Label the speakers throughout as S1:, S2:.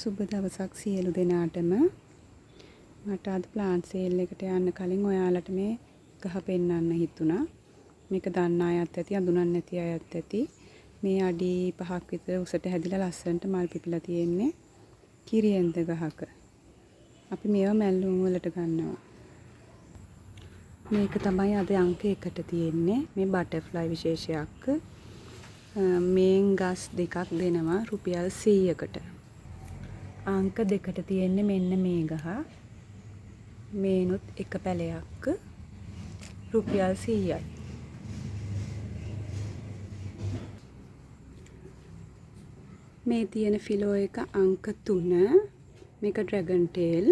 S1: සුබ දවසක් සියලු දෙනාටම. මට අද ප්ලාන්ට් සේල් එකට යන්න කලින් ඔයාලට මේ ගහ පෙන්වන්න හිතුණා. මේක දන්න අයත් ඇති, අඳුනන්නේ නැති අයත් ඇති. මේ අඩි 5ක් විතර උසට හැදිලා ලස්සනට මල් පිපිලා තියෙන්නේ. කිරියෙන්ද ගහක. අපි මේවා මැල්ලුම් වලට ගන්නවා. මේක තමයි අද අංක 1ට තියෙන්නේ. මේ බටර්ෆ්ලයි විශේෂයක්. මේන් ගස් දෙකක් දෙනවා රුපියල් 100කට. අංක 2ට තියෙන්නේ මෙන්න මේ ගහ. මේනුත් එක පැලයක් රුපියල් 100යි. මේ තියෙන ෆිලෝ එක අංක 3. මේක ඩ්‍රැගන් ටේල්.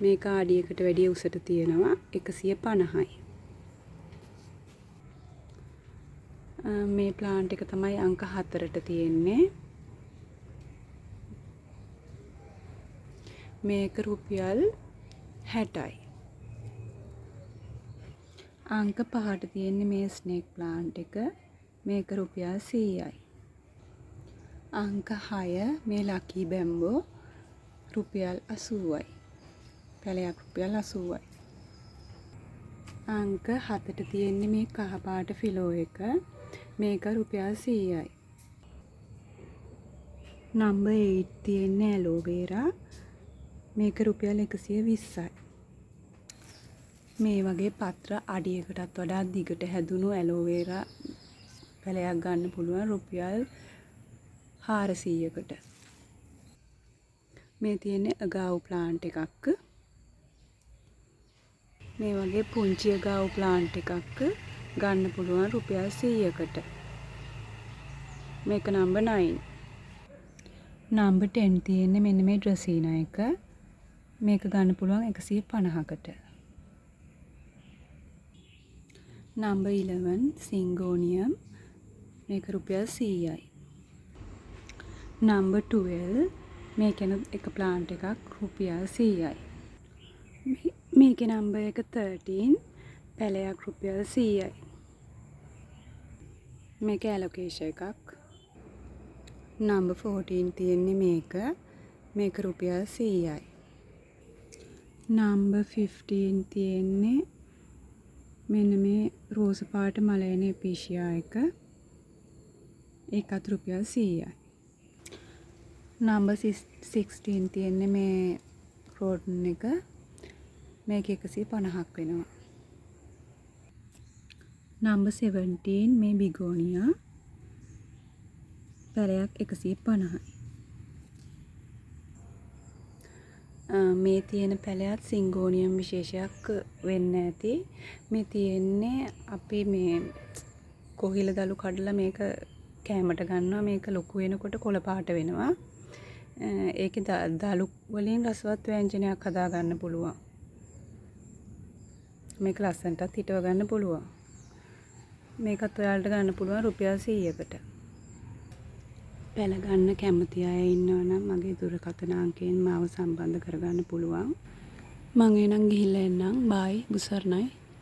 S1: මේක ආඩියකට වැඩිය උසට තියෙනවා 150යි. මේ ප්ලාන්ට් එක තමයි අංක 4ට තියෙන්නේ. මේක රුපියල් 60යි. අංක 5ට තියෙන්නේ මේ ස්නේක් ප්ලාන්ට් එක. මේක රුපියල් 100යි. අංක 6 මේ ලකී බැම්බෝ රුපියල් 80යි. පැලයක් රුපියල් 80යි. අංක 7ට තියෙන්නේ මේ කහ පාට ෆිලෝ එක. මේක රුපියල් 100යි. නම්බර් 8 තියෙන්නේ ඇලෝවේරා. මේක රුපියල් 120යි. මේ වගේ පත්‍ර අඩියකටත් වඩා දිගට හැදුණු ඇලෝවේරා පැලයක් ගන්න පුළුවන් රුපියල් 400කට. මේ තියෙන්නේ අගාව් ප්ලාන්ට් එකක්. මේ වගේ පුංචි අගාව් ප්ලාන්ට් එකක් ගන්න පුළුවන් රුපියල් 100කට. මේක නම්බර් 9. නම්බර් 10 තියෙන්නේ මෙන්න මේ ඩ්‍රසීනා එක. මේක ගන්න පුළුවන් 150කට. නම්බර් 11 සිංගෝනියම්. මේක රුපියල් 100යි. නම්බර් 12 මේකෙනුත් එක ප්ලාන්ට් එකක් රුපියල් 100යි. මේකේ නම්බර් එක 13 පැලයක් රුපියල් 100යි. මේක ඇලොකේෂන් එකක්. නම්බර් 14 තියෙන්නේ මේක. මේක රුපියල් 100යි. නම්බර් 15 තියෙන්නේ මෙන්න මේ රෝස පාට මලයන එපීෂියා එක. ඒකත් රුපියල් 100යි. නම්බර් 16 තියෙන්නේ මේ රෝඩන් එක. මේක 150ක් වෙනවා. නම්බර් 17 මේ බිගෝනියා. පැලයක් 150යි. මේ තියෙන පැලයක් සිංගෝනියම් විශේෂයක් වෙන්න ඇති. මේ තියෙන්නේ අපි මේ කොහිල දළු කඩලා මේක කෑමට ගන්නවා. මේක ලොකු වෙනකොට කොළ පාට වෙනවා. ඒකේ දළු වලින් රසවත් ව්‍යංජනයක් හදා ගන්න පුළුවන්. මේක ලස්සනටත් හිටව ගන්න පුළුවන්. මේකත් ඔයාලට ගන්න පුළුවන් රුපියල් 100කට. පැල ගන්න කැමති අය ඉන්නවා නම් මගේ දුරකථන අංකයෙන් මාව සම්බන්ධ කරගන්න පුළුවන්. මම එහෙනම් ගිහිල්ලා එන්නම්. බයි. බුසර්ණයි.